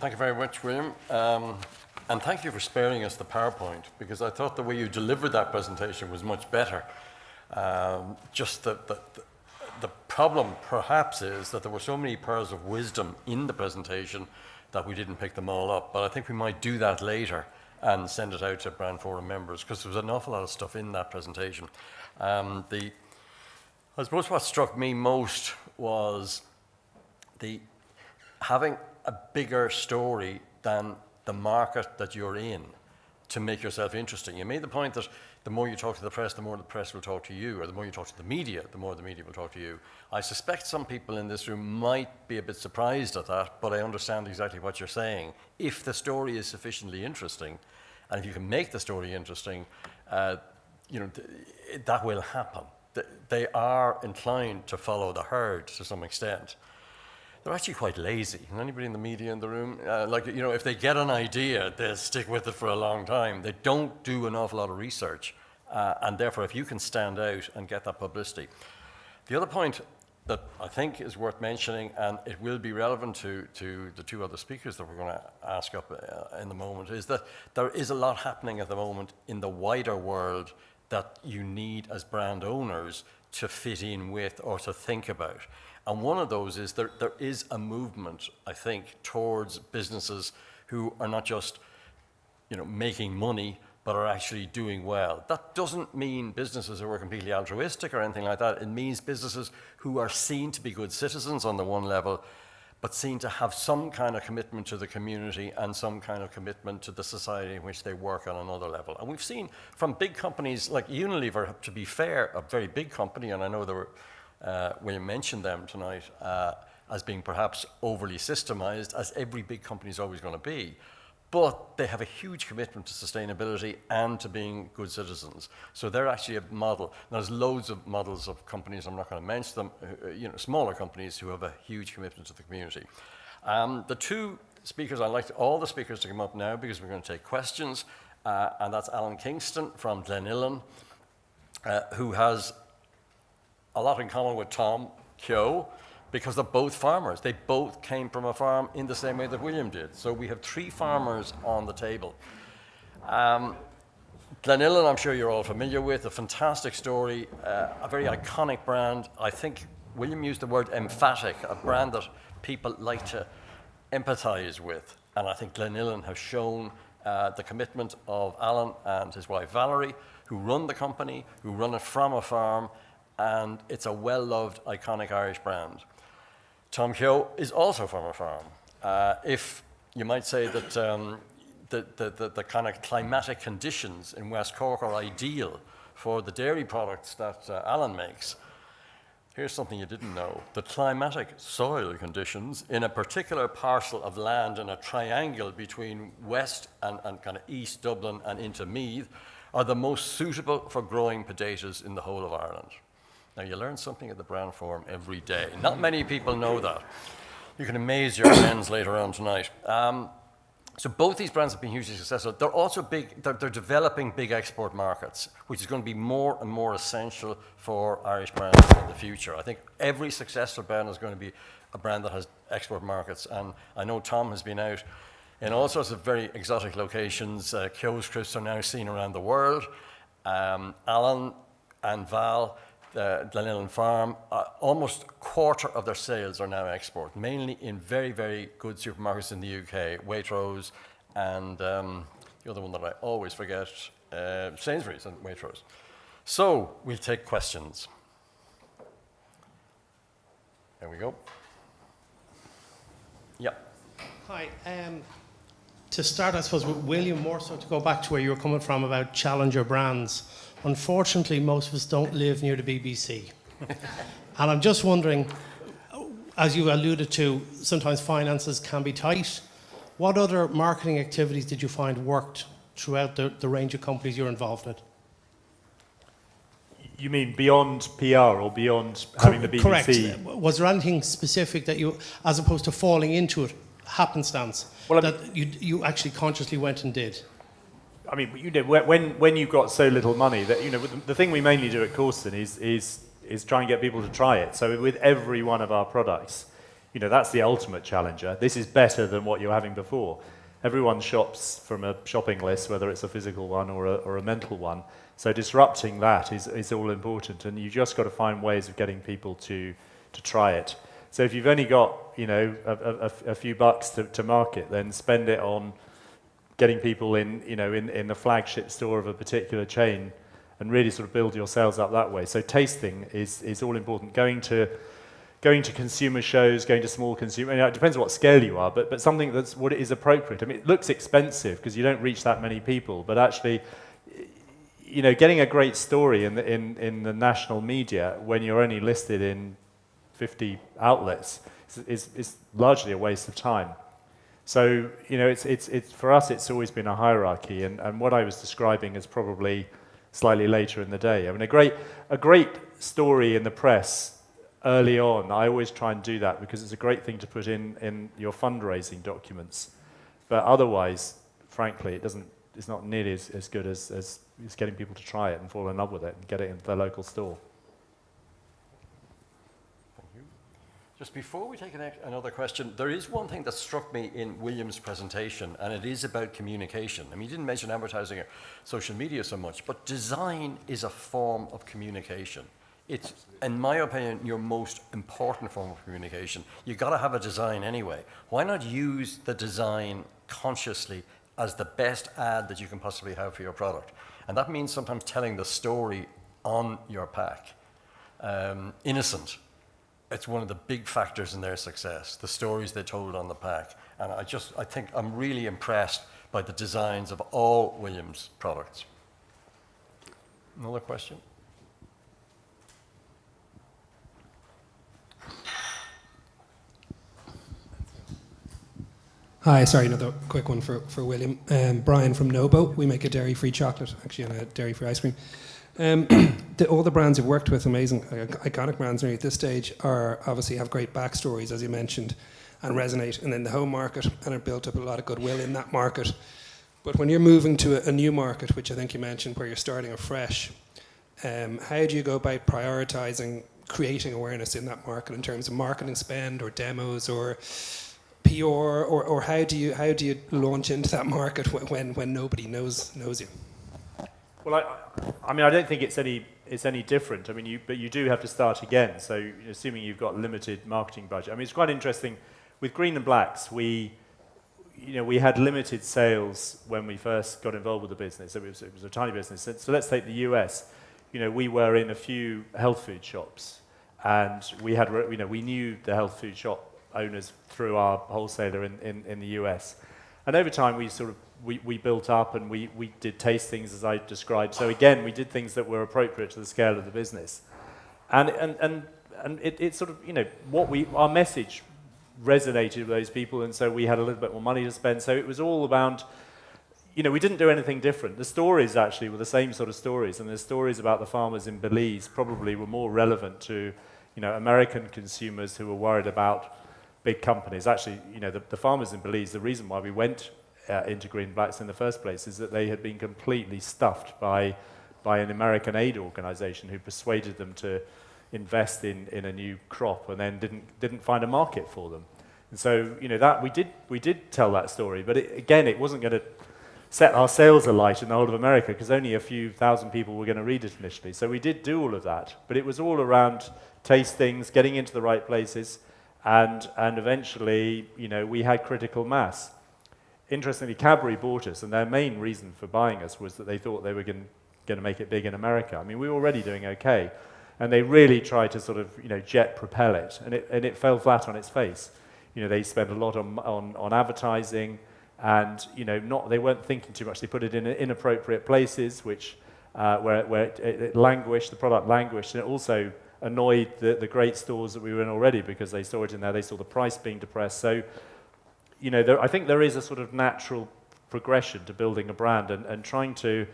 Thank you very much, William. And thank you for sparing us the PowerPoint, because I thought the way you delivered that presentation was much better. Just the problem, perhaps, is that there were so many pearls of wisdom in the presentation that we didn't pick them all up. But I think we might do that later and send it out to Brand Forum members, because there was an awful lot of stuff in that presentation. I suppose what struck me most was having a bigger story than the market that you're in to make yourself interesting. You made the point that the more you talk to the press, the more the press will talk to you, or the more you talk to the media, the more the media will talk to you. I suspect some people in this room might be a bit surprised at that, but I understand exactly what you're saying. If the story is sufficiently interesting, and if you can make the story interesting, that will happen. They are inclined to follow the herd to some extent. They're actually quite lazy. And anybody in the media in the room, if they get an idea, they'll stick with it for a long time. They don't do an awful lot of research. And therefore, if you can stand out and get that publicity. The other point that I think is worth mentioning, and it will be relevant to the two other speakers that we're going to ask up in the moment, is that there is a lot happening at the moment in the wider world that you need as brand owners to fit in with or to think about. And one of those is there is a movement, I think, towards businesses who are not just making money, but are actually doing well. That doesn't mean businesses who are completely altruistic or anything like that. It means businesses who are seen to be good citizens on the one level, but seen to have some kind of commitment to the community and some kind of commitment to the society in which they work on another level. And we've seen from big companies like Unilever, to be fair, a very big company, and I know there were William mentioned them tonight as being perhaps overly systemized, as every big company is always going to be. But they have a huge commitment to sustainability and to being good citizens. So they're actually a model. Now, there's loads of models of companies, I'm not going to mention them, smaller companies who have a huge commitment to the community. The two speakers, I'd like all the speakers to come up now because we're going to take questions. And that's Alan Kingston from Glenillan, who has a lot in common with Tom Keogh, because they're both farmers. They both came from a farm in the same way that William did. So we have three farmers on the table. Glenillan, I'm sure you're all familiar with, a fantastic story, a very iconic brand. I think William used the word emphatic, a brand that people like to empathize with. And I think Glenillan has shown the commitment of Alan and his wife Valerie, who run the company, who run it from a farm, and it's a well-loved, iconic Irish brand. Tom Keogh is also from a farm. If you might say that the kind of climatic conditions in West Cork are ideal for the dairy products that Alan makes, here's something you didn't know. The climatic soil conditions in a particular parcel of land in a triangle between West and kind of East Dublin and into Meath are the most suitable for growing potatoes in the whole of Ireland. Now, you learn something at the Brand Forum every day. Not many people know that. You can amaze your friends later on tonight. So both these brands have been hugely successful. They're also big, they're developing big export markets, which is going to be more and more essential for Irish brands in the future. I think every successful brand is going to be a brand that has export markets. And I know Tom has been out in all sorts of very exotic locations. Keogh's crisps are now seen around the world. Alan and Val, Glenillan Farm, almost a quarter of their sales are now export, mainly in very, very good supermarkets in the UK, Waitrose and the other one that I always forget, Sainsbury's and Waitrose. So we'll take questions. There we go. Yeah. Hi. To start, I suppose, with William, more so to go back to where you were coming from about challenger brands. Unfortunately, most of us don't live near the BBC. And I'm just wondering, as you alluded to, sometimes finances can be tight. What other marketing activities did you find worked throughout the range of companies you're involved with? You mean beyond PR or beyond having the BBC? Correct. Was there anything specific that you, as opposed to falling into it, happenstance, that you actually consciously went and did? I mean, when you've got so little money, that the thing we mainly do at Corsten is try and get people to try it. So with every one of our products, That's the ultimate challenger. This is better than what you're having before. Everyone shops from a shopping list, whether it's a physical one or a mental one. So disrupting that is all important, and you just got to find ways of getting people to try it. So if you've only got a few bucks to market, then spend it on getting people in the flagship store of a particular chain, and really sort of build your sales up that way. So tasting is all important. Going to consumer shows, going to small consumer, it depends on what scale you are, but something that's what is appropriate. I mean, it looks expensive because you don't reach that many people, but actually, getting a great story in the national media when you're only listed in 50 outlets is largely a waste of time. So, it's for us, it's always been a hierarchy, and what I was describing is probably slightly later in the day. I mean, a great story in the press early on, I always try and do that because it's a great thing to put in your fundraising documents. But otherwise, frankly, it's not nearly as good as getting people to try it and fall in love with it and get it into their local store. Thank you. Just before we take another question, there is one thing that struck me in William's presentation, and it is about communication. I mean, he didn't mention advertising or social media so much, but design is a form of communication. It's, in my opinion, your most important form of communication. You've got to have a design anyway. Why not use the design consciously as the best ad that you can possibly have for your product? And that means sometimes telling the story on your pack. Innocent. It's one of the big factors in their success, the stories they told on the pack. And I think I'm really impressed by the designs of all Williams products. Another question? Hi, sorry, another quick one for William. Brian from Nobo. We make a dairy-free chocolate, actually, and a dairy-free ice cream. All the brands you've worked with, amazing, iconic brands nearly at this stage, are obviously have great backstories, as you mentioned, and resonate in the home market, and have built up a lot of goodwill in that market. But when you're moving to a new market, which I think you mentioned, where you're starting afresh, how do you go about prioritising creating awareness in that market in terms of marketing spend or demos or PR, or how do you launch into that market when nobody knows you? Well, I mean, I don't think it's any different. I mean, but you do have to start again. So, assuming you've got limited marketing budget. I mean, it's quite interesting. With Green and Blacks, we had limited sales when we first got involved with the business. It was a tiny business. So let's take the US. We were in a few health food shops, and we knew the health food shop owners through our wholesaler in the US. And over time, we built up, and we did tastings, as I described. So again, we did things that were appropriate to the scale of the business. And it sort of, our message resonated with those people, and so we had a little bit more money to spend. So it was all about, we didn't do anything different. The stories actually were the same sort of stories, and the stories about the farmers in Belize probably were more relevant to, American consumers who were worried about big companies. Actually, the farmers in Belize, the reason why we went into Green Blacks in the first place is that they had been completely stuffed by an American aid organization who persuaded them to invest in a new crop and then didn't find a market for them. And so, that we did tell that story, but it wasn't going to set our sales alight in the whole of America because only a few thousand people were going to read it initially. So we did do all of that, but it was all around tastings, getting into the right places, and eventually, we had critical mass. Interestingly, Cadbury bought us, and their main reason for buying us was that they thought they were going to make it big in America. I mean, we were already doing okay, and they really tried to sort of, jet propel it, and it fell flat on its face. They spent a lot on advertising, and they weren't thinking too much. They put it in inappropriate places, which where it languished, the product languished, and it also annoyed the great stores that we were in already because they saw it in there, they saw the price being depressed. So, I think there is a sort of natural progression to building a brand and trying to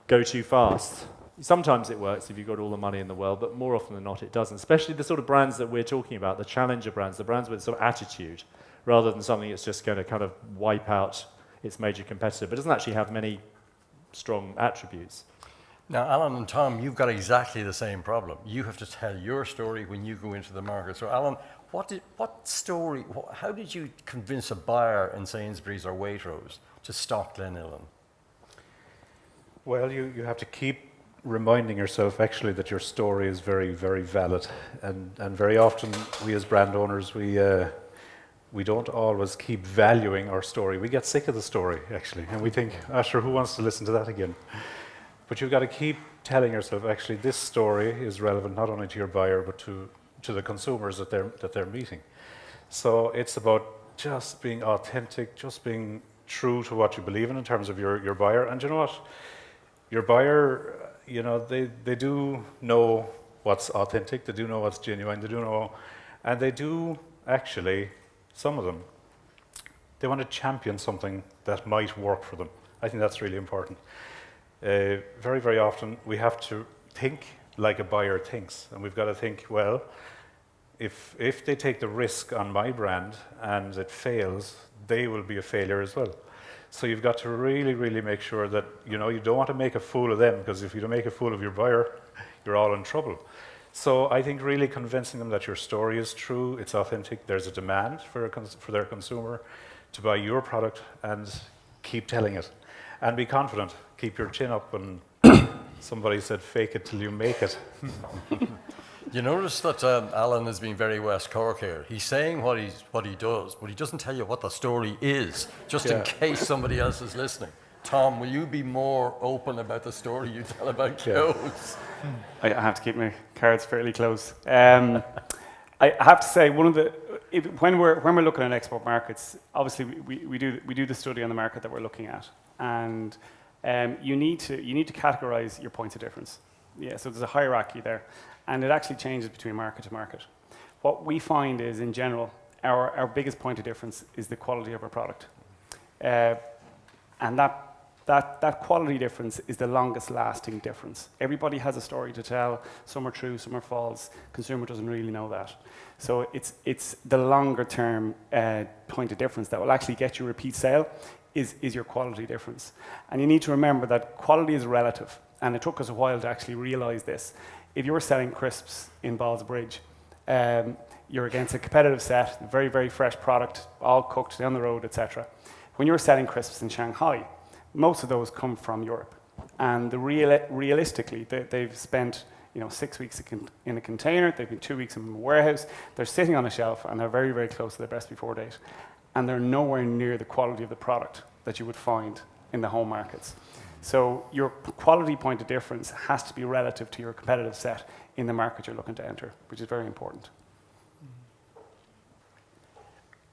go too fast. Sometimes it works if you've got all the money in the world, but more often than not it doesn't, especially the sort of brands that we're talking about, the challenger brands, the brands with sort of attitude, rather than something that's just going to kind of wipe out its major competitor, but doesn't actually have many strong attributes. Now, Alan and Tom, you've got exactly the same problem. You have to tell your story when you go into the market. So, Alan, how did you convince a buyer in Sainsbury's or Waitrose to stock Glenillan? Well, you have to keep reminding yourself actually that your story is very, very valid. And very often we as brand owners, we don't always keep valuing our story. We get sick of the story, actually. And we think, sure, who wants to listen to that again? But you've got to keep telling yourself, actually, this story is relevant not only to your buyer, but to the consumers that they're meeting. So it's about just being authentic, just being true to what you believe in terms of your buyer. And you know what? Your buyer, they do know what's authentic, they do know what's genuine, they do know, and they do actually, some of them, they want to champion something that might work for them. I think that's really important. Very, very often we have to think like a buyer thinks, and we've got to think, well, if they take the risk on my brand and it fails, they will be a failure as well. So you've got to really, really make sure that you don't want to make a fool of them, because if you don't make a fool of your buyer, you're all in trouble. So I think really convincing them that your story is true, it's authentic, there's a demand for their consumer to buy your product, and keep telling it. And be confident. Keep your chin up. And somebody said, fake it till you make it. You notice that Alan is being very West Cork here. He's saying what he does, but he doesn't tell you what the story is, just in case somebody else is listening. Tom, will you be more open about the story you tell about clothes? I have to keep my cards fairly close. I have to say, when we're looking at export markets, obviously we do the study on the market that we're looking at, and you need to categorize your points of difference. Yeah, so there's a hierarchy there, and it actually changes between market to market. What we find is, in general, our biggest point of difference is the quality of our product, and that quality difference is the longest lasting difference. Everybody has a story to tell. Some are true, some are false. Consumer doesn't really know that. So it's the longer term point of difference that will actually get you repeat sale is your quality difference. And you need to remember that quality is relative. And it took us a while to actually realize this. If you're selling crisps in Ballsbridge, you're against a competitive set, very, very fresh product, all cooked down the road, etc. When you're selling crisps in Shanghai, most of those come from Europe, and realistically, they've spent 6 weeks in a container. They've been 2 weeks in a warehouse. They're sitting on a shelf, and they're very, very close to their best before date, and they're nowhere near the quality of the product that you would find in the home markets. So your quality point of difference has to be relative to your competitive set in the market you're looking to enter, which is very important.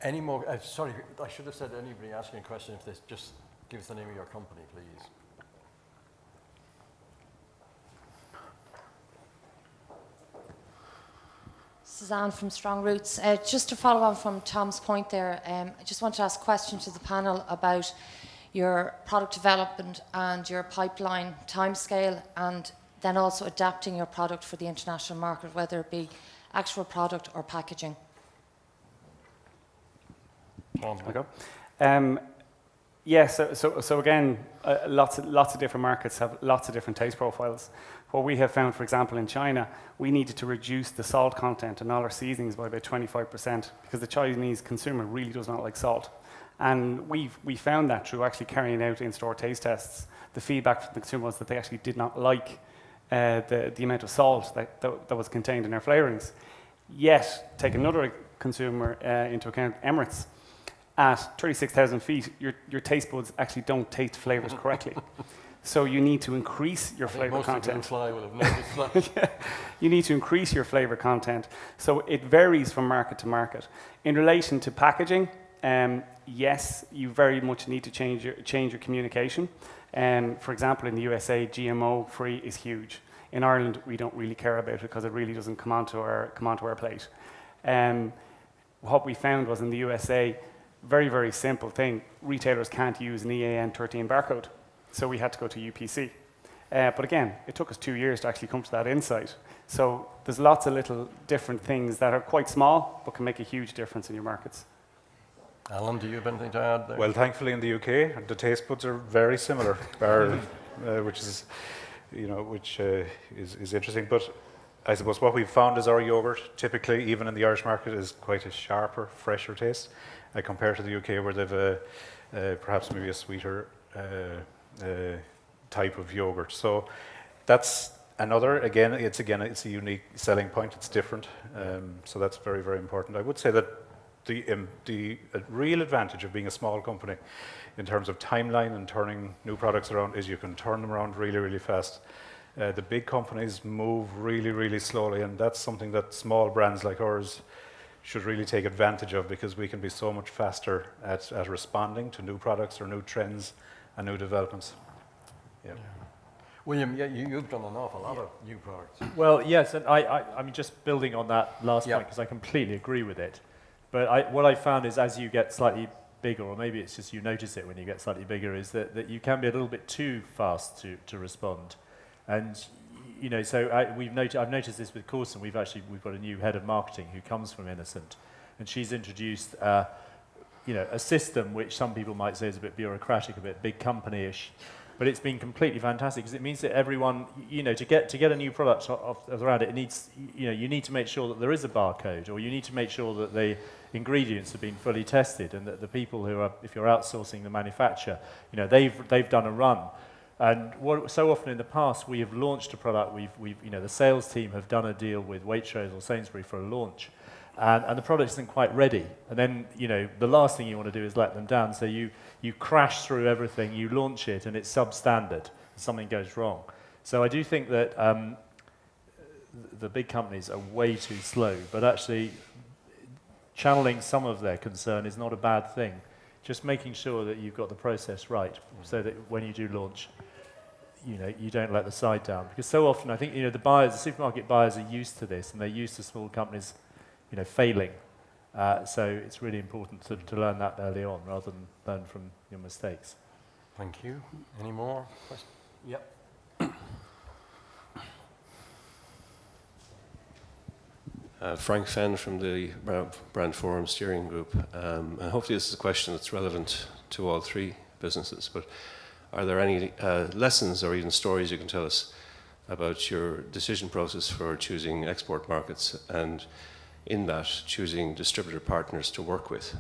Any more? Sorry, I should have said anybody asking a question, if they just give us the name of your company, please. Suzanne from Strong Roots. Just to follow on from Tom's point there, I just want to ask a question to the panel about your product development and your pipeline timescale, and then also adapting your product for the international market, whether it be actual product or packaging. So again, lots of different markets have lots of different taste profiles. What we have found, for example, in China, we needed to reduce the salt content in all our seasonings by about 25% because the Chinese consumer really does not like salt. And we found that through actually carrying out in-store taste tests. The feedback from the consumer was that they actually did not like the amount of salt that was contained in our flavourings. Yet, take another consumer into account, Emirates. At 36,000 feet, your taste buds actually don't taste flavours correctly. So you need to increase your flavour content. You need to increase your flavour content. So it varies from market to market. In relation to packaging, yes, you very much need to change your communication. For example, in the USA, GMO-free is huge. In Ireland, we don't really care about it because it really doesn't come onto our plate. What we found was in the USA, very, very simple thing. Retailers can't use an EAN 13 barcode, so we had to go to UPC. But again, it took us 2 years to actually come to that insight. So there's lots of little different things that are quite small, but can make a huge difference in your markets. Alan, do you have anything to add there? Well, thankfully in the UK, the taste buds are very similar, which is which is interesting. But I suppose what we've found is our yogurt, typically, even in the Irish market, is quite a sharper, fresher taste compared to the UK, where they've perhaps maybe a sweeter type of yogurt. So that's another, it's a unique selling point. It's different. So that's very, very important. I would say that the real advantage of being a small company in terms of timeline and turning new products around is you can turn them around really, really fast. The big companies move really, really slowly, and that's something that small brands like ours should really take advantage of, because we can be so much faster at responding to new products or new trends and new developments. Yeah. William, you've done an awful lot of new products. Well, yes, and I mean, just building on that last point, because I completely agree with it. But what I found is, as you get slightly bigger, or maybe it's just you notice it when you get slightly bigger, is that you can be a little bit too fast to respond. And so I've noticed this with Corson. We've got a new head of marketing who comes from Innocent, and she's introduced a system which some people might say is a bit bureaucratic, a bit big company-ish, but it's been completely fantastic, because it means that everyone, to get a new product around it, needs, you need to make sure that there is a barcode, or you need to make sure that the ingredients have been fully tested, and that the people who are, if you're outsourcing the manufacture, they've done a run. And so often in the past, we have launched a product, the sales team have done a deal with Waitrose or Sainsbury for a launch, and the product isn't quite ready. And then, the last thing you want to do is let them down. So you crash through everything, you launch it, and it's substandard. Something goes wrong. So I do think that the big companies are way too slow, but actually channeling some of their concern is not a bad thing. Just making sure that you've got the process right, so that when you do launch, you don't let the side down. Because so often, I think, the supermarket buyers are used to this, and they're used to small companies, failing. So it's really important to learn that early on, rather than learn from your mistakes. Thank you. Any more questions? Yep. Frank Fenn from the Brand Forum Steering Group. And hopefully this is a question that's relevant to all three businesses, but are there any lessons or even stories you can tell us about your decision process for choosing export markets, and in that, choosing distributor partners to work with?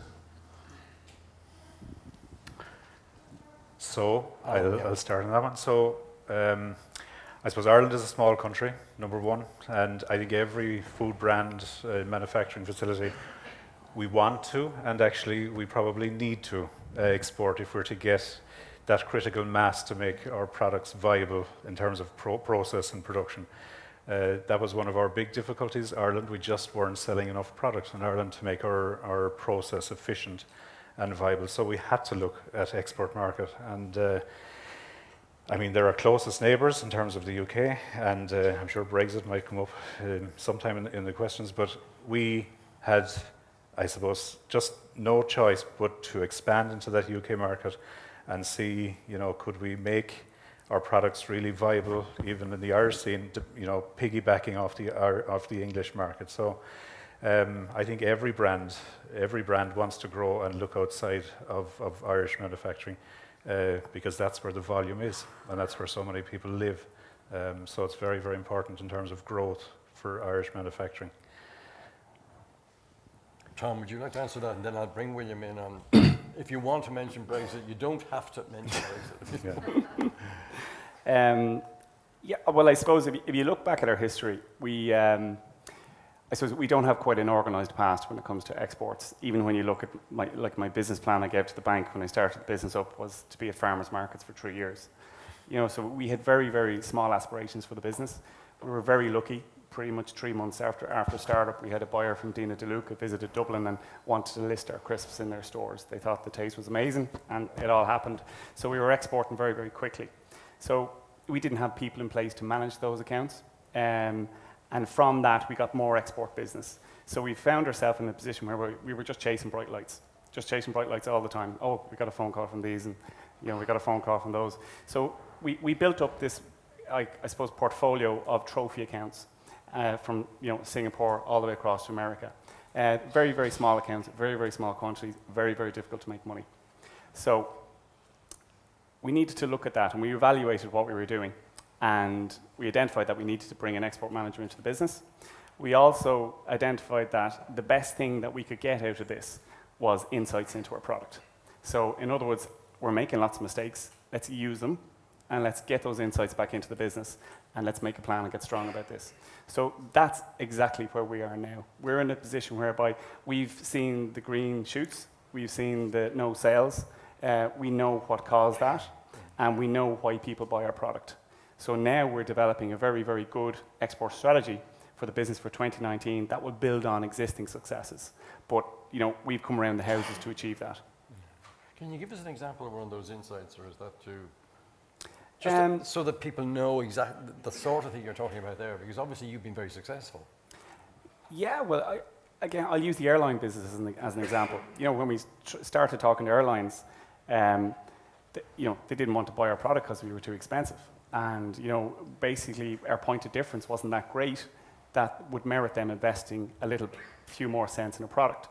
So I'll start on that one. So I suppose Ireland is a small country, number one, and I think every food brand manufacturing facility, we want to, and actually we probably need to export if we're to get that critical mass to make our products viable in terms of process and production. That was one of our big difficulties. Ireland, we just weren't selling enough product in Ireland to make our process efficient and viable. So we had to look at export market. And I mean, they're our closest neighbours in terms of the UK, and I'm sure Brexit might come up sometime in the questions, but we had, I suppose, just no choice but to expand into that UK market and see, could we make our products really viable, even in the Irish scene, piggybacking off the English market. So I think every brand wants to grow and look outside of Irish manufacturing, because that's where the volume is, and that's where so many people live. So it's very, very important in terms of growth for Irish manufacturing. Tom, would you like to answer that? And then I'll bring William in on, if you want to mention Brexit, you don't have to mention Brexit. Well, I suppose if you look back at our history, I suppose we don't have quite an organised past when it comes to exports. Even when you look at my business plan I gave to the bank when I started the business up was to be at farmers markets for 3 years. So we had very, very small aspirations for the business. We were very lucky. Pretty much 3 months after startup, we had a buyer from Dina DeLuca visited Dublin and wanted to list our crisps in their stores. They thought the taste was amazing, and it all happened. So we were exporting very, very quickly. So we didn't have people in place to manage those accounts. And from that, we got more export business. So we found ourselves in a position where we were just chasing bright lights all the time. Oh, we got a phone call from these, and we got a phone call from those. So we built up this, I suppose, portfolio of trophy accounts from Singapore all the way across to America. Very, very small accounts, very, very small quantities, very, very difficult to make money. So we needed to look at that, and we evaluated what we were doing. and we identified that we needed to bring an export manager into the business. We also identified that the best thing that we could get out of this was insights into our product. So in other words, we're making lots of mistakes. Let's use them, and let's get those insights back into the business, and let's make a plan and get strong about this. So that's exactly where we are now. We're in a position whereby we've seen the green shoots, we've seen the no sales, we know what caused that, and we know why people buy our product. So now we're developing a very, very good export strategy for the business for 2019 that will build on existing successes. But we've come around the houses to achieve that. Can you give us an example of one of those insights, or is that too... so that people know exactly the sort of thing you're talking about there, because obviously you've been very successful. Yeah, well, again, I'll use the airline business as an example. When we started talking to airlines, they didn't want to buy our product because we were too expensive. And, basically our point of difference wasn't that great that would merit them investing a few more cents in a product.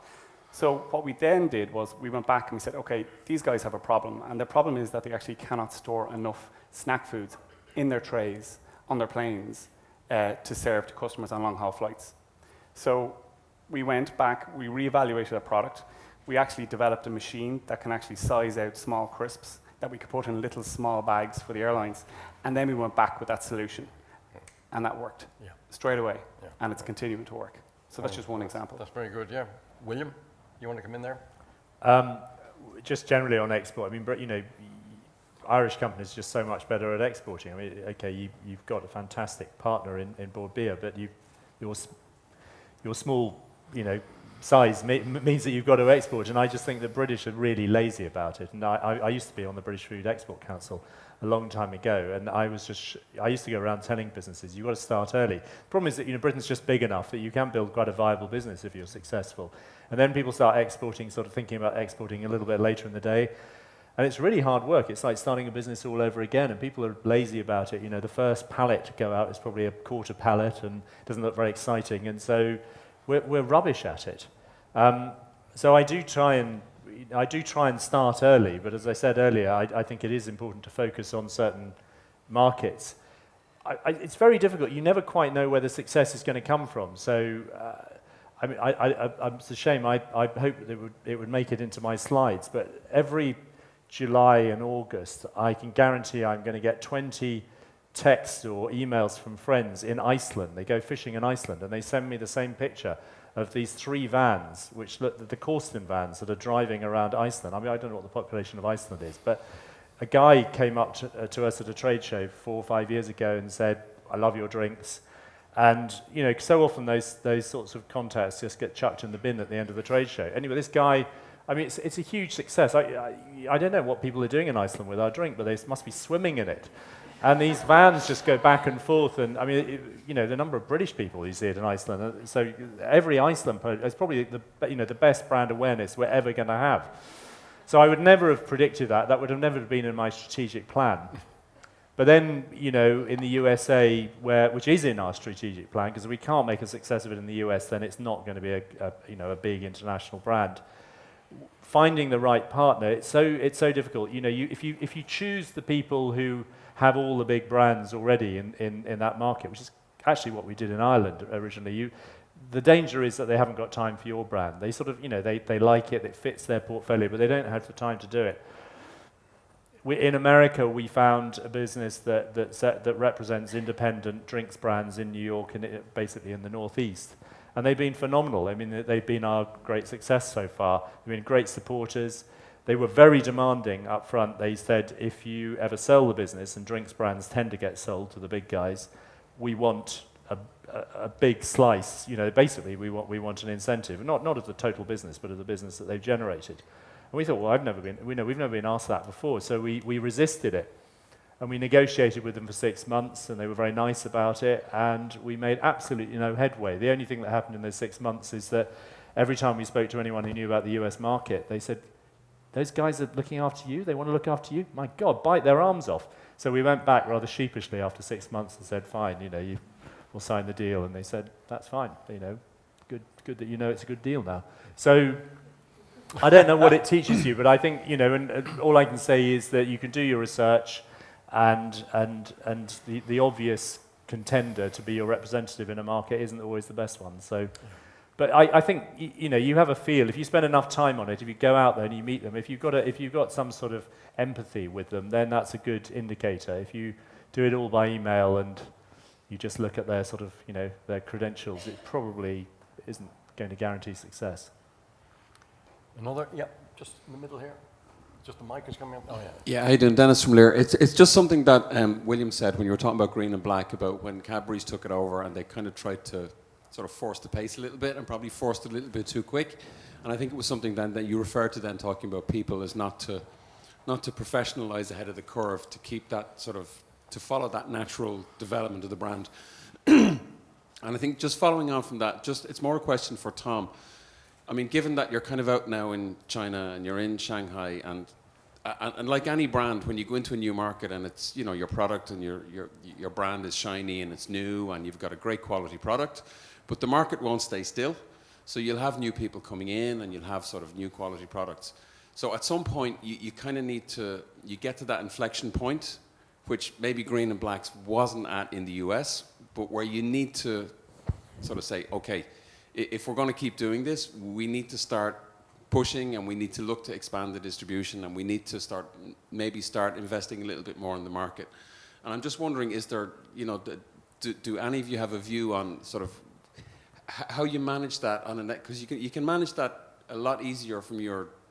So what we then did was we went back and we said, okay, these guys have a problem. And the problem is that they actually cannot store enough snack foods in their trays on their planes to serve to customers on long-haul flights. So we went back, we reevaluated our product. We actually developed a machine that can actually size out small crisps that we could put in little small bags for the airlines. And then we went back with that solution. And that worked straight away. Yeah. And it's continuing to work. So that's just one example. That's very good, yeah. William, you want to come in there? Just generally on export, I mean, Irish companies are just so much better at exporting. I mean, okay, you've got a fantastic partner in Bord Bia, but your small, size means that you've got to export, and I just think the British are really lazy about it. And I used to be on the British Food Export Council a long time ago, and I used to go around telling businesses, you've got to start early. The problem is that Britain's just big enough that you can build quite a viable business if you're successful. And then people start exporting, sort of thinking about exporting a little bit later in the day. And it's really hard work. It's like starting a business all over again, and people are lazy about it. The first pallet to go out is probably a quarter pallet and doesn't look very exciting, and so we're rubbish at it. So I do try and start early, but as I said earlier, I think it is important to focus on certain markets. It's very difficult. You never quite know where the success is going to come from. So, I mean, it's a shame. I hope that it would make it into my slides, but every July and August, I can guarantee I'm going to get 20 texts or emails from friends in Iceland. They go fishing in Iceland, and they send me the same picture of these 3 vans, which look the Corsten vans that are driving around Iceland. I mean, I don't know what the population of Iceland is, but a guy came up to us at a trade show 4 or 5 years ago and said, I love your drinks. And, so often those sorts of contacts just get chucked in the bin at the end of the trade show. Anyway, this guy, I mean, it's a huge success. I don't know what people are doing in Iceland with our drink, but they must be swimming in it. And these vans just go back and forth, and I mean, the number of British people you see it in Iceland. So every Iceland is probably the best brand awareness we're ever going to have. So I would never have predicted that. That would have never been in my strategic plan. But then, in the USA, which is in our strategic plan, because we can't make a success of it in the US, then it's not going to be a big international brand. Finding the right partner, it's so difficult. If you choose the people who have all the big brands already in that market, which is actually what we did in Ireland originally. The danger is that they haven't got time for your brand. They sort of, they like it, it fits their portfolio, but they don't have the time to do it. In America, we found a business that represents independent drinks brands in New York and basically in the Northeast. And they've been phenomenal. I mean, they've been our great success so far. They've been great supporters. They were very demanding up front. They said, if you ever sell the business, and drinks brands tend to get sold to the big guys, we want a big slice. Basically, we want an incentive, not of the total business, but of the business that they've generated. And we thought, well, we've never been asked that before, so we resisted it. And we negotiated with them for 6 months, and they were very nice about it, and we made absolutely no headway. The only thing that happened in those 6 months is that every time we spoke to anyone who knew about the US market, they said, those guys are looking after you? They want to look after you? My God, bite their arms off. So we went back rather sheepishly after 6 months and said, fine, we'll sign the deal. And they said, that's fine, good that it's a good deal now. So I don't know what it teaches you, but I think, and all I can say is that you can do your research. and the obvious contender to be your representative in a market isn't always the best one. So, but I think you have a feel if you spend enough time on it. If you go out there and you meet them, if you've got some sort of empathy with them, then that's a good indicator. If you do it all by email and you just look at their sort of their credentials, it probably isn't going to guarantee success. Another, just in the middle here. Just the mic is coming up. Oh yeah. Yeah, how you doing? Dennis from Lear. It's just something that William said when you were talking about green and black, about when Cadbury's took it over and they kind of tried to sort of force the pace a little bit and probably forced it a little bit too quick. And I think it was something then that you referred to then talking about people is not to professionalize ahead of the curve, to keep that sort of, to follow that natural development of the brand. And I think just following on from that, it's more a question for Tom. I mean, given that you're kind of out now in China and you're in Shanghai, and like any brand, when you go into a new market and it's your product and your brand is shiny and it's new and you've got a great quality product, but the market won't stay still. So you'll have new people coming in and you'll have sort of new quality products. So at some point you kind of need to, you get to that inflection point, which maybe Green and Blacks wasn't at in the US, but where you need to sort of say, okay, if we're going to keep doing this, we need to start pushing and we need to look to expand the distribution and we need to start investing a little bit more in the market. And I'm just wondering, is there, do any of you have a view on sort of how you manage that on a net? Because you can manage that a lot easier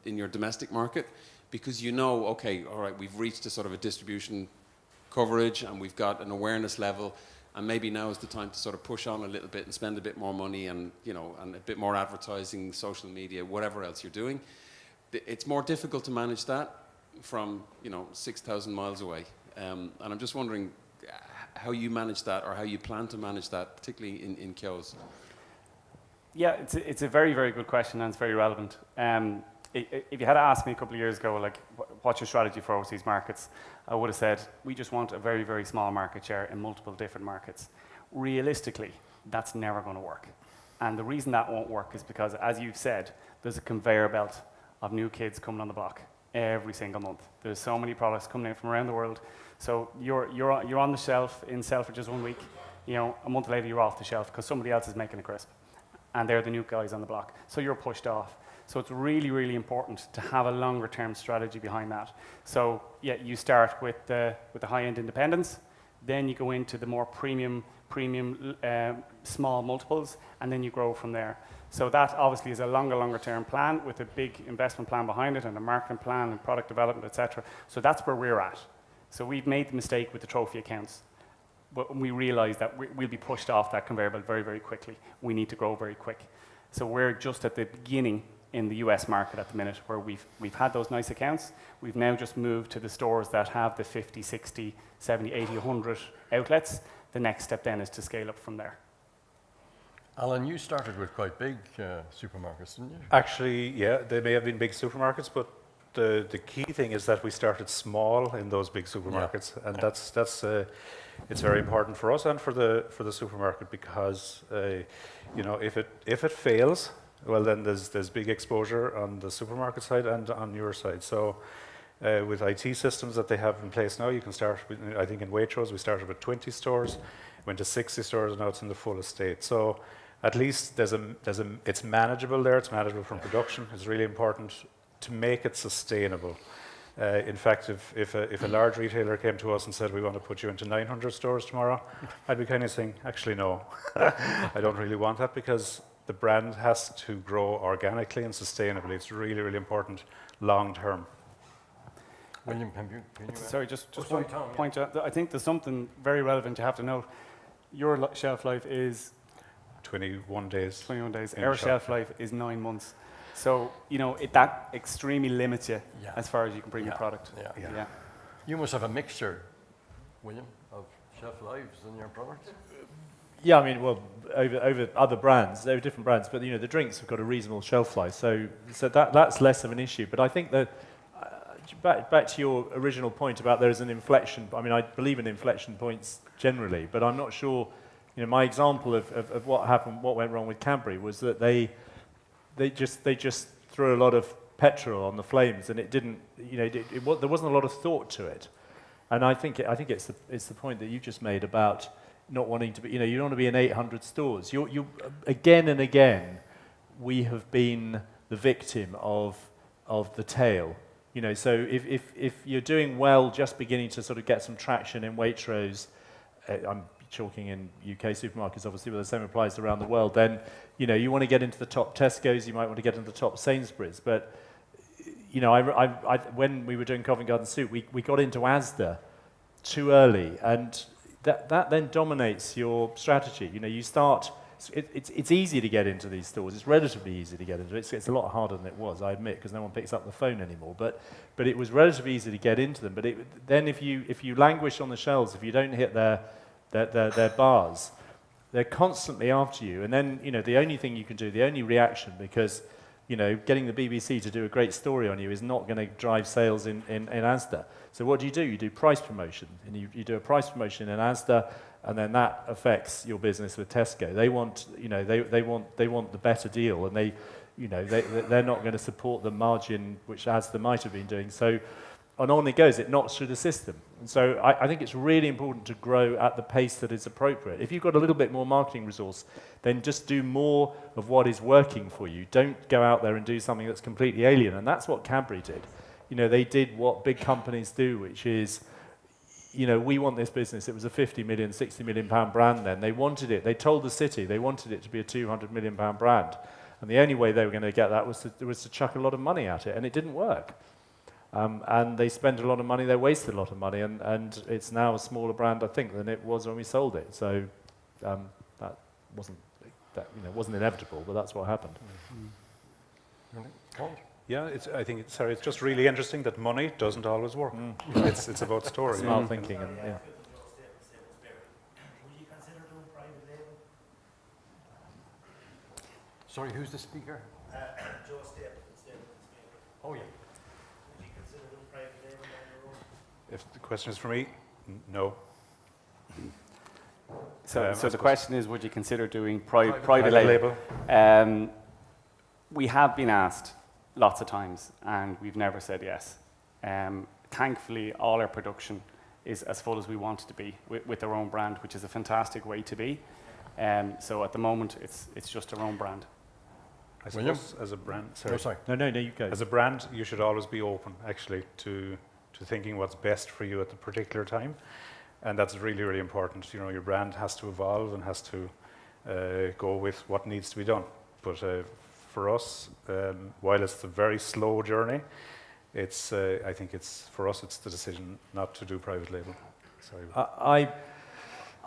in your domestic market, because okay, all right, we've reached a sort of a distribution coverage and we've got an awareness level. And maybe now is the time to sort of push on a little bit and spend a bit more money and, and a bit more advertising, social media, whatever else you're doing. It's more difficult to manage that from, 6,000 miles away. And I'm just wondering how you manage that, or how you plan to manage that, particularly in Kyo's. Yeah, it's a very, very good question, and it's very relevant. If you had asked me a couple of years ago, like, what's your strategy for overseas markets, I would have said, we just want a very, very small market share in multiple different markets. Realistically, that's never going to work. And the reason that won't work is because, as you've said, there's a conveyor belt of new kids coming on the block every single month. There's so many products coming in from around the world. So you're on the shelf in Selfridges 1 week, a month later you're off the shelf because somebody else is making a crisp. And they're the new guys on the block. So you're pushed off. So it's really, really important to have a longer term strategy behind that. So yeah, you start with the high-end independents, then you go into the more premium small multiples, and then you grow from there. So that obviously is a longer term plan with a big investment plan behind it and a marketing plan and product development, etc. So that's where we're at. So we've made the mistake with the trophy accounts. But we realize that we'll be pushed off that conveyor belt very, very quickly. We need to grow very quick. So we're just at the beginning in the US market at the minute, where we've had those nice accounts. We've now just moved to the stores that have the 50, 60, 70, 80, 100 outlets. The next step then is to scale up from there. Alan, you started with quite big supermarkets, didn't you? Actually, yeah, they may have been big supermarkets, but the key thing is that we started small in those big supermarkets, and that's it's very important for us and for the supermarket, because if it fails, well, then there's big exposure on the supermarket side and on your side. So with IT systems that they have in place now, you can start with, I think in Waitrose we started with 20 stores, went to 60 stores, and now it's in the full estate. So at least it's manageable there. It's manageable from production. It's really important to make it sustainable. In fact, if a large retailer came to us and said, we want to put you into 900 stores tomorrow, I'd be kind of saying, actually, no. I don't really want that, because the brand has to grow organically and sustainably. It's really, really important long term. William, can you sorry, just one point out. I think there's something very relevant you have to note. Your shelf life is 21 days. 21 days. Our shelf life is 9 months. So, that extremely limits you as far as you can bring your product. Yeah. You must have a mixture, William, of shelf lives in your product. Yeah, I mean, well, over other brands, over different brands, but the drinks have got a reasonable shelf life, so that's less of an issue. But I think that back to your original point about there's an inflection. I mean, I believe in inflection points generally, but I'm not sure. My example of what happened, what went wrong with Cadbury, was that they just threw a lot of petrol on the flames, and it didn't. There wasn't a lot of thought to it. And I think it's the point that you just made about not wanting to be, you don't want to be in 800 stores. You again and again, we have been the victim of the tail. So if you're doing well, just beginning to sort of get some traction in Waitrose, I'm talking in UK supermarkets, obviously, but the same applies around the world, then, you want to get into the top Tesco's, you might want to get into the top Sainsbury's, but, when we were doing Covent Garden Soup, we got into Asda too early, and that then dominates your strategy. You start, it's easy to get into these stores, it's relatively easy to get into it, it's a lot harder than it was, I admit, because no one picks up the phone anymore, but it was relatively easy to get into them, but then if you languish on the shelves, if you don't hit their bars, they're constantly after you, and then, the only thing you can do, the only reaction, because, getting the BBC to do a great story on you is not going to drive sales in Asda. So what do? You do price promotion, and you do a price promotion in Asda, and then that affects your business with Tesco. They want, they want the better deal, and they're not going to support the margin which Asda might have been doing. So, and on it goes, it knocks through the system. And so I think it's really important to grow at the pace that is appropriate. If you've got a little bit more marketing resource, then just do more of what is working for you. Don't go out there and do something that's completely alien. And that's what Cadbury did. They did what big companies do, which is, we want this business. It was a 50 million, 60 million pound brand then. They wanted it. They told the city they wanted it to be a 200 million pound brand. And the only way they were going to get that was to chuck a lot of money at it. And it didn't work. And they spent a lot of money, they wasted a lot of money, and it's now a smaller brand, I think, than it was when we sold it. So that wasn't inevitable, but that's what happened. Yeah, I think it's just really interesting that money doesn't always work. It's about story. Smart thinking, and yeah. Sorry, who's the speaker? Oh, yeah. If the question is for me, no. So the question is, would you consider doing private label? We have been asked lots of times, and we've never said yes. Thankfully, all our production is as full as we want it to be with our own brand, which is a fantastic way to be. So at the moment, it's just our own brand. I suppose as a brand, sorry. No, you go. As a brand, you should always be open, actually, to thinking what's best for you at the particular time, and that's really, really important. Your brand has to evolve and has to go with what needs to be done. But for us, while it's a very slow journey, I think for us it's the decision not to do private label. Sorry.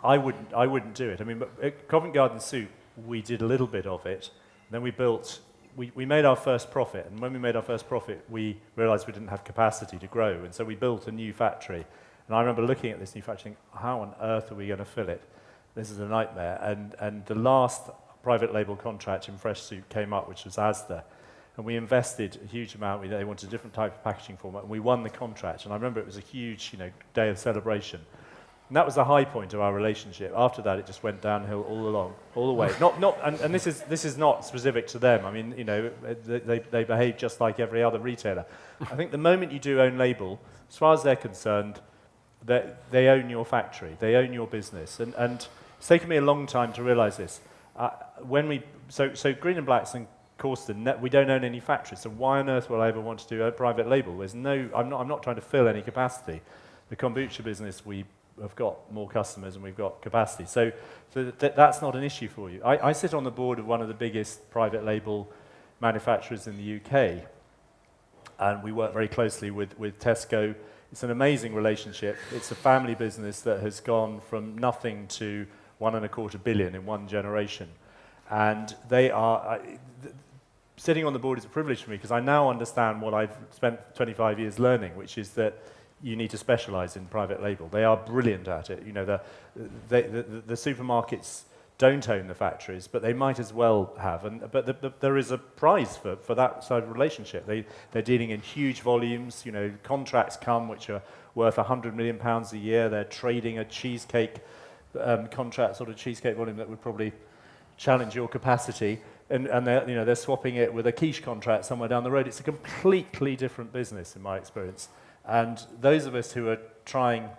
I wouldn't do it. I mean, at Covent Garden Soup, we did a little bit of it. Then we made our first profit, and when we made our first profit, we realized we didn't have capacity to grow, and so we built a new factory. And I remember looking at this new factory thinking, how on earth are we going to fill it? This is a nightmare. And the last private label contract in fresh soup came up, which was Asda, and we invested a huge amount. They wanted a different type of packaging format, and we won the contract. And I remember it was a huge, day of celebration. And that was the high point of our relationship. After that, it just went downhill all the way. And this is not specific to them. I mean, they behave just like every other retailer. I think the moment you do own label, as far as they're concerned, they own your factory, they own your business, and it's taken me a long time to realise this. So Green and Blacks and Corston, we don't own any factories. So why on earth would I ever want to do a private label? I'm not trying to fill any capacity. The kombucha business, we have got more customers and we've got capacity. So that's not an issue for you. I sit on the board of one of the biggest private label manufacturers in the UK, and we work very closely with Tesco. It's an amazing relationship. It's a family business that has gone from nothing to $1.25 billion in one generation. And they are, sitting on the board is a privilege for me because I now understand what I've spent 25 years learning, which is that you need to specialize in private label. They are brilliant at it. The supermarkets don't own the factories, but they might as well have. But there is a prize for that side of the relationship. They're dealing in huge volumes. Contracts come which are worth £100 million a year. They're trading a cheesecake contract, sort of cheesecake volume that would probably challenge your capacity. And they're swapping it with a quiche contract somewhere down the road. It's a completely different business in my experience. And those of us who are trying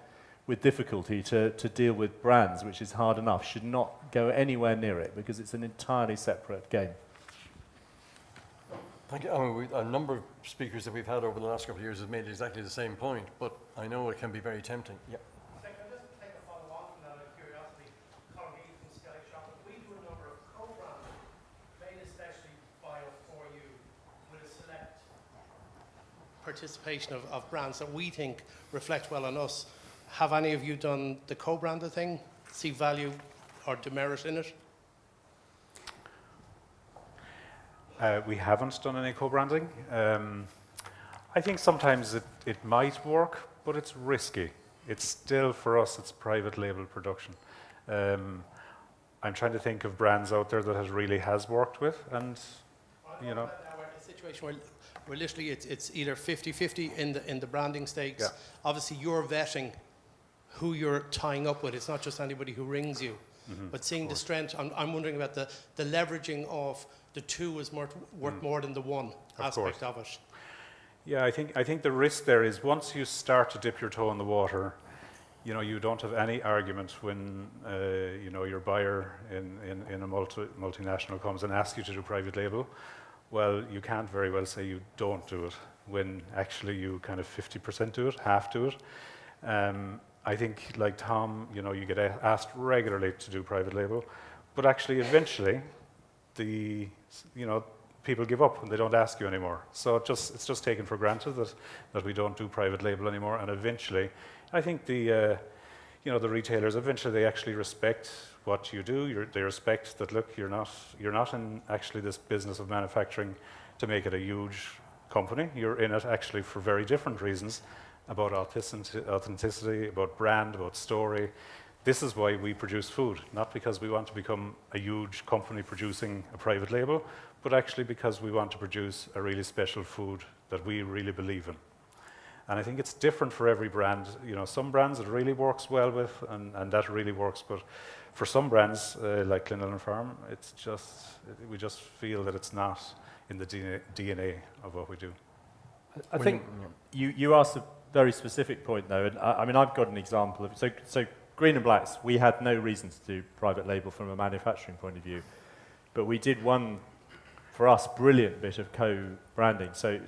with difficulty to deal with brands, which is hard enough, should not go anywhere near it because it's an entirely separate game. Thank you. I mean, a number of speakers that we've had over the last couple of years have made exactly the same point, but I know it can be very tempting. Yeah. Can I just take a follow on from that out of curiosity? Colin Healy from Sky Chocolate. We do a number of co-branding, made especially by or for you, with a select participation of brands that we think reflect well on us. Have any of you done the co-branded thing? See value or demerit in it? We haven't done any co-branding. I think sometimes it might work, but it's risky. It's still, for us, it's private label production. I'm trying to think of brands out there that really has worked with, and you know. A situation where literally it's either 50-50 in the branding stakes. Yeah. Obviously, you're vetting who you're tying up with. It's not just anybody who rings you. But seeing the strength, I'm wondering about the leveraging of the two is worth more than the one aspect of it. Yeah, I think the risk there is once you start to dip your toe in the water, you know, you don't have any argument when you know, your buyer in a multinational comes and asks you to do private label. Well, you can't very well say you don't do it when actually you kind of 50% do it, half do it. I think, like Tom, you know, you get asked regularly to do private label, but actually eventually people give up and they don't ask you anymore. So it's just taken for granted that we don't do private label anymore. And eventually, I think the retailers eventually they actually respect what you do. They respect that. Look, you're not in actually this business of manufacturing to make it a huge company. You're in it actually for very different reasons, about authenticity, about brand, about story. This is why we produce food, not because we want to become a huge company producing a private label, but actually because we want to produce a really special food that we really believe in. And I think it's different for every brand. You know, some brands it really works well with, and that really works. But for some brands, like Clendon Farm, we just feel that it's not in the DNA of what we do. I think you asked a very specific point, though, and I mean, I've got an example of so Green and Blacks. We had no reason to do private label from a manufacturing point of view, but we did one, for us, brilliant bit of co-branding. So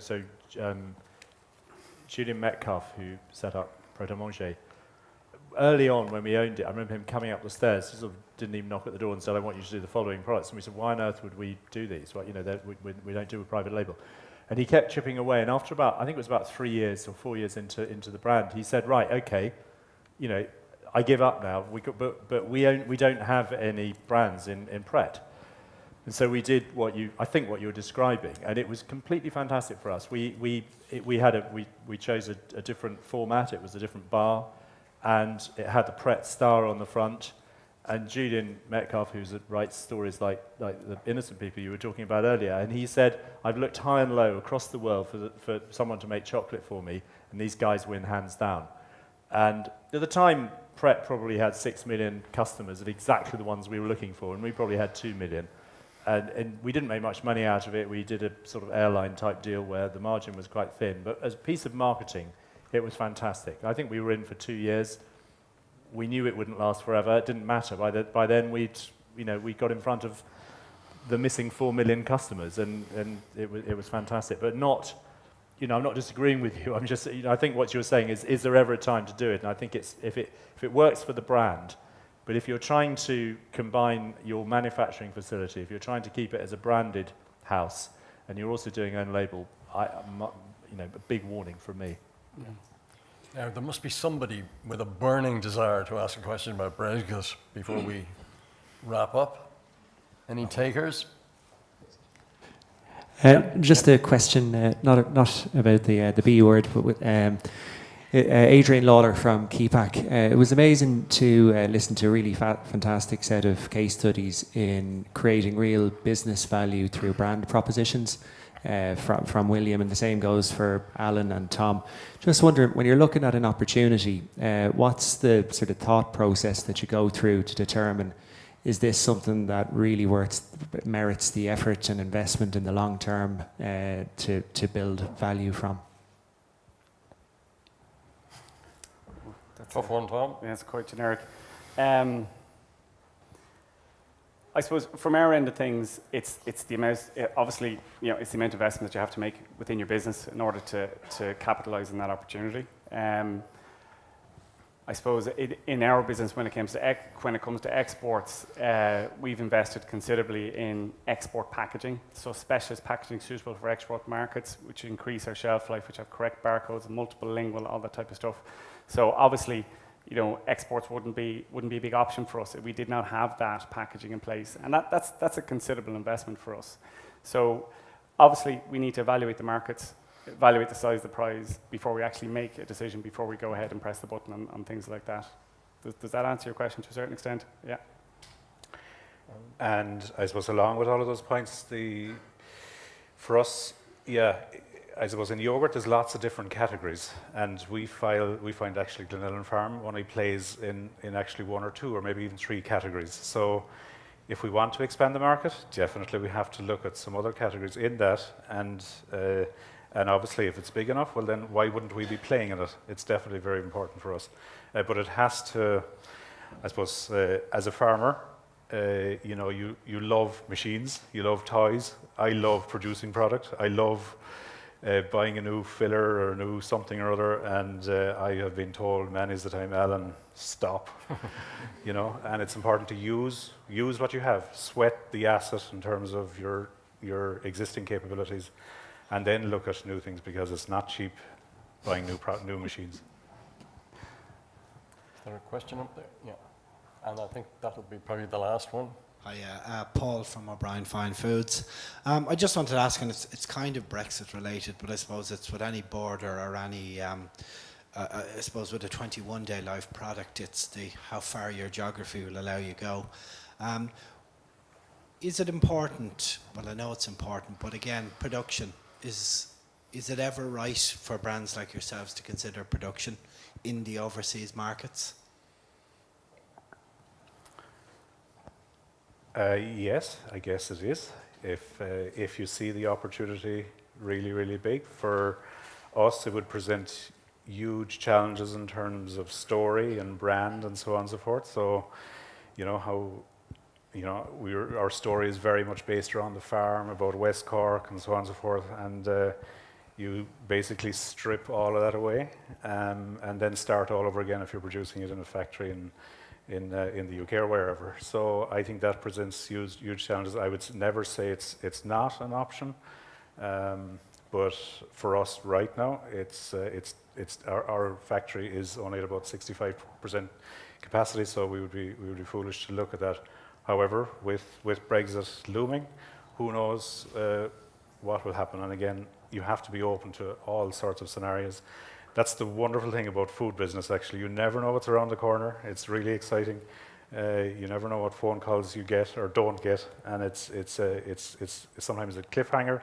Julian Metcalf, who set up Pret a Manger, early on when we owned it, I remember him coming up the stairs. He sort of didn't even knock at the door and said, "I want you to do the following products." And we said, "Why on earth would we do these? Well, you know, we don't do a private label." And he kept chipping away. And after I think it was about 3 years or 4 years into the brand, he said, "Right, okay, you know, I give up now. But we don't have any brands in Pret." And so we did what you were describing, and it was completely fantastic for us. We chose a different format. It was a different bar, and it had the Pret star on the front. And Julian Metcalf, who writes stories like the Innocent People you were talking about earlier, and he said, "I've looked high and low across the world for someone to make chocolate for me, and these guys win hands down." And at the time, Pret probably had 6 million customers at exactly the ones we were looking for, and we probably had 2 million. And we didn't make much money out of it. We did a sort of airline type deal where the margin was quite thin. But as a piece of marketing, it was fantastic. I think we were in for 2 years. We knew it wouldn't last forever. It didn't matter. By then, we got in front of the missing 4 million customers, and it was fantastic. But not, I'm not disagreeing with you. I'm just, I think what you were saying is there ever a time to do it? And I think if it works for the brand, but if you're trying to combine your manufacturing facility, if you're trying to keep it as a branded house, and you're also doing own label, a big warning from me. Yeah. Now, there must be somebody with a burning desire to ask a question about Brailgeas before we wrap up. Any takers? Just a question, not about the B word, but with Adrian Lawler from Keepack. It was amazing to listen to a really fantastic set of case studies in creating real business value through brand propositions. From William, and the same goes for Alan and Tom. Just wondering, when you're looking at an opportunity, what's the sort of thought process that you go through to determine, is this something that really merits the effort and investment in the long term to build value from? Tough one, Tom. Yeah, it's quite generic. I suppose from our end of things, it's the amount. Obviously, it's the amount of investment that you have to make within your business in order to capitalize on that opportunity. I suppose in our business, when it comes to exports, we've invested considerably in export packaging, so specialist packaging suitable for export markets, which increase our shelf life, which have correct barcodes, multiple lingual, all that type of stuff. So obviously, exports wouldn't be a big option for us if we did not have that packaging in place, and that's a considerable investment for us. So obviously, we need to evaluate the markets, evaluate the size of the prize before we actually make a decision, before we go ahead and press the button on things like that. Does that answer your question to a certain extent? Yeah. And I suppose along with all of those points, for us, I suppose in yogurt there's lots of different categories, and we find actually Glenellan Farm only plays in actually one or two or maybe even three categories. So if we want to expand the market, definitely we have to look at some other categories in that, and obviously if it's big enough, well then why wouldn't we be playing in it? It's definitely very important for us. But it has to, I suppose, as a farmer, you love machines, you love toys. I love producing product. I love buying a new filler or a new something or other, and I have been told many a time, Alan, stop. And it's important to use what you have, sweat the asset in terms of your existing capabilities, and then look at new things, because it's not cheap buying new machines. Is there a question up there? Yeah. And I think that'll be probably the last one. Hi, Paul from O'Brien Fine Foods. I just wanted to ask, and it's kind of Brexit related, but I suppose it's with any border or any, I suppose with a 21-day life product, it's how far your geography will allow you go. Is it important? Well, I know it's important, but again, production, is it ever right for brands like yourselves to consider production in the overseas markets? Yes, I guess it is. If you see the opportunity really, really big, for us it would present huge challenges in terms of story and brand and so on and so forth. So, our story is very much based around the farm, about West Cork and so on and so forth, and you basically strip all of that away and then start all over again if you're producing it in a factory in the UK or wherever. So I think that presents huge challenges. I would never say it's not an option, but for us right now, our factory is only at about 65% capacity, so we would be foolish to look at that. However, with Brexit looming, who knows what will happen? And again, you have to be open to all sorts of scenarios. That's the wonderful thing about food business, actually. You never know what's around the corner. It's really exciting. You never know what phone calls you get or don't get, and it's sometimes a cliffhanger.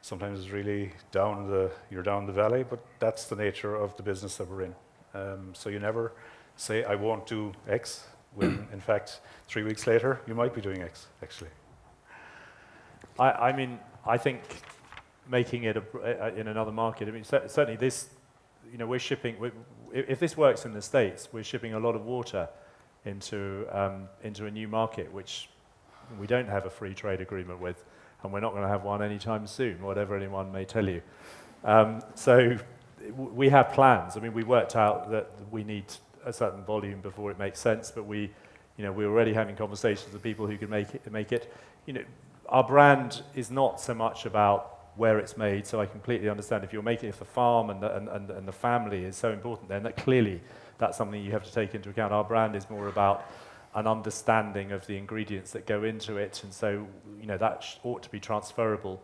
Sometimes it's really you're down the valley, but that's the nature of the business that we're in. So you never say, I won't do X, when in fact, 3 weeks later, you might be doing X, actually. I think making it in another market, certainly this, we're shipping, if this works in the States, we're shipping a lot of water into a new market, which we don't have a free trade agreement with, and we're not going to have one anytime soon, whatever anyone may tell you. So we have plans. We worked out that we need a certain volume before it makes sense, but we're already having conversations with people who can make it. Our brand is not so much about where it's made, so I completely understand if the farm and the family is so important, then that's something you have to take into account. Our brand is more about an understanding of the ingredients that go into it, and so that ought to be transferable.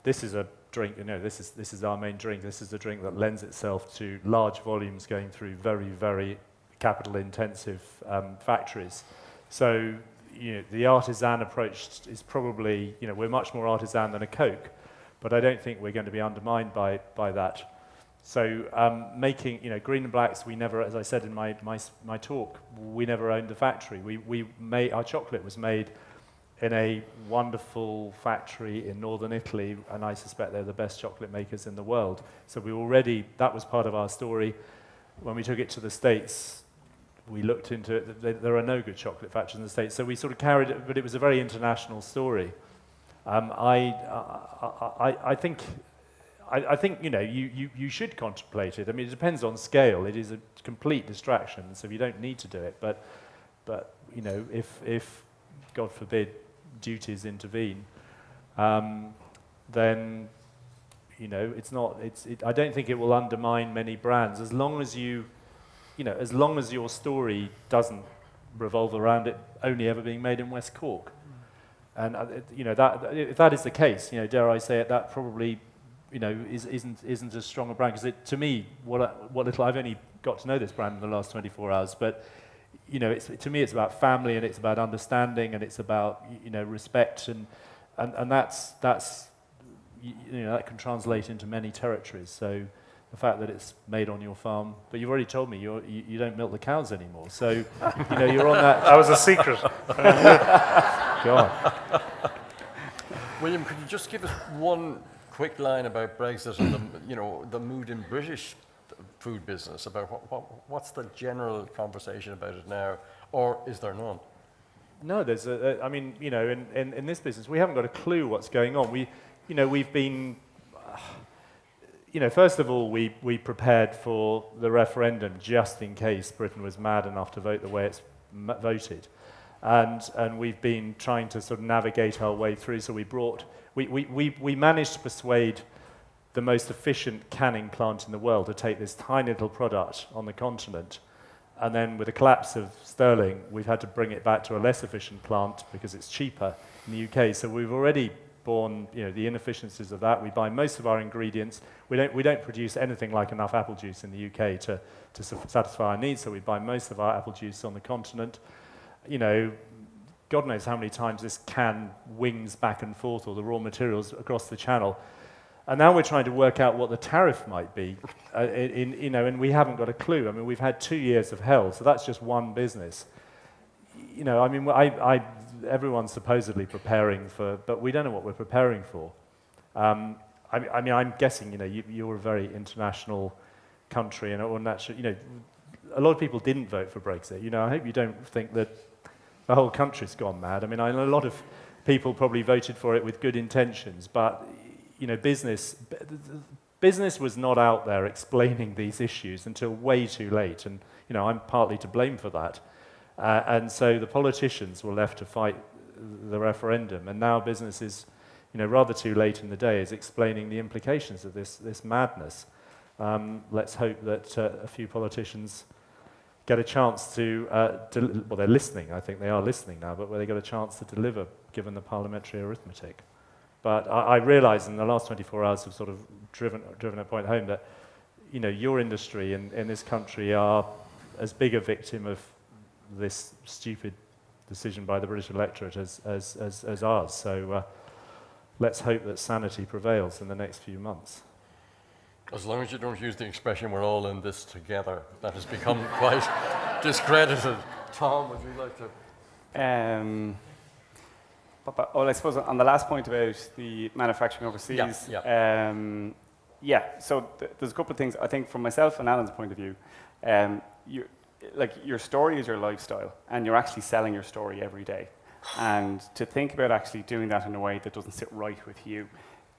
This is a drink, this is our main drink. This is the drink that lends itself to large volumes going through very, very capital-intensive factories. So the artisan approach is probably, we're much more artisan than a Coke, but I don't think we're going to be undermined by that. So making, Green and Blacks, we never, as I said in my talk, we never owned the factory. Our chocolate was made in a wonderful factory in northern Italy, and I suspect they're the best chocolate makers in the world. So that was part of our story. when we took it to the States, we looked into it. There are no good chocolate factories in the States, so we sort of carried it, but it was a very international story. I think you should contemplate it. I mean, it depends on scale. It is a complete distraction, so you don't need to do it. But if God forbid duties intervene, then it's not. I don't think it will undermine many brands as long as as long as your story doesn't revolve around it only ever being made in West Cork. And that if that is the case, dare I say it, that probably isn't as strong a brand, because to me, what little I've only got to know this brand in the last 24 hours, but to me it's about family, and it's about understanding, and it's about respect, and that's that can translate into many territories. So the fact that it's made on your farm, but you've already told me you don't milk the cows anymore, so you're on that. That was a secret. God. William, could you just give us one quick line about Brexit and the mood in British food business, about what's the general conversation about it now, or is there none? No, there's in this business we haven't got a clue what's going on. We've been first of all, we prepared for the referendum just in case Britain was mad enough to vote the way it's voted. And we've been trying to sort of navigate our way through. So we managed to persuade the most efficient canning plant in the world to take this tiny little product on the continent. And then with the collapse of sterling, we've had to bring it back to a less efficient plant because it's cheaper in the UK. So we've already borne the inefficiencies of that. We buy most of our ingredients. We don't produce anything like enough apple juice in the UK to satisfy our needs. So we buy most of our apple juice on the continent. God knows how many times this can wings back and forth, or the raw materials across the channel. And now we're trying to work out what the tariff might be, and we haven't got a clue. I mean, we've had 2 years of hell, so that's just one business. Everyone's supposedly preparing for, but we don't know what we're preparing for. I'm guessing, you're a very international country, and a lot of people didn't vote for Brexit. I hope you don't think that the whole country's gone mad. I mean, I know a lot of people probably voted for it with good intentions, but business was not out there explaining these issues until way too late, and I'm partly to blame for that. And so the politicians were left to fight the referendum, and now business is, rather too late in the day, is explaining the implications of this madness. Let's hope that a few politicians get a chance to, they're listening, I think they are listening now, but where they get a chance to deliver, given the parliamentary arithmetic. But I realise in the last 24 hours have sort of driven a point home that, your industry in this country are as big a victim of this stupid decision by the British electorate as ours. So let's hope that sanity prevails in the next few months. As long as you don't use the expression, we're all in this together. That has become quite discredited. Tom, would you like to? Well, I suppose on the last point about the manufacturing overseas, so there's a couple of things. I think from myself and Alan's point of view, your story is your lifestyle, and you're actually selling your story every day. And to think about actually doing that in a way that doesn't sit right with you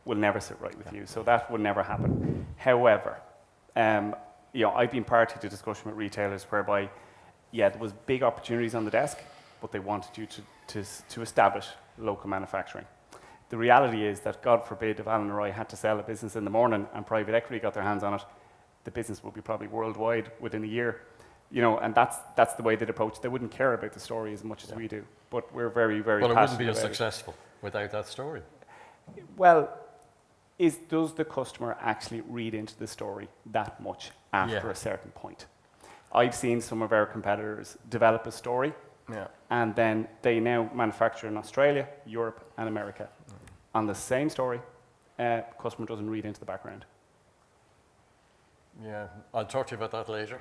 will never sit right with you. So that would never happen. However, I've been party to discussion with retailers whereby, there was big opportunities on the desk, but they wanted you to establish local manufacturing. The reality is that, God forbid, if Alan or I had to sell a business in the morning and private equity got their hands on it, the business would be probably worldwide within a year. And that's the way they'd approach it. They wouldn't care about the story as much as we do. But we're very, very passionate about it. But it wouldn't be as successful without that story. Well, does the customer actually read into the story that much after a certain point? I've seen some of our competitors develop a story, and then they now manufacture in Australia, Europe, and America. On the same story, customer doesn't read into the background. Yeah, I'll talk to you about that later.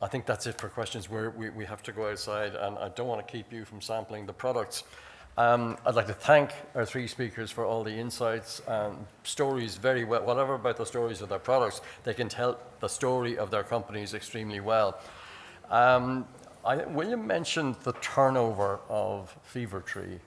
I think that's it for questions. We have to go outside, and I don't want to keep you from sampling the products. I'd like to thank our three speakers for all the insights and stories very well. Whatever about the stories of their products, they can tell the story of their companies extremely well. William mentioned the turnover of Fever Tree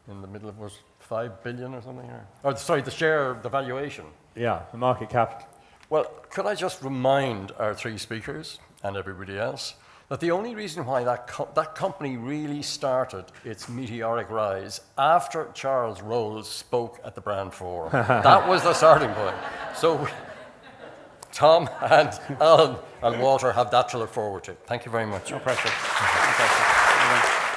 in the middle of, was 5 billion or something? Or sorry, the share, the valuation. Yeah, the market cap. Well, could I just remind our three speakers and everybody else that the only reason why that company really started its meteoric rise after Charles Rolls spoke at the Brand Forum. That was the starting point. So Tom and Alan and Walter have that to look forward to. Thank you very much. No pressure. No pressure.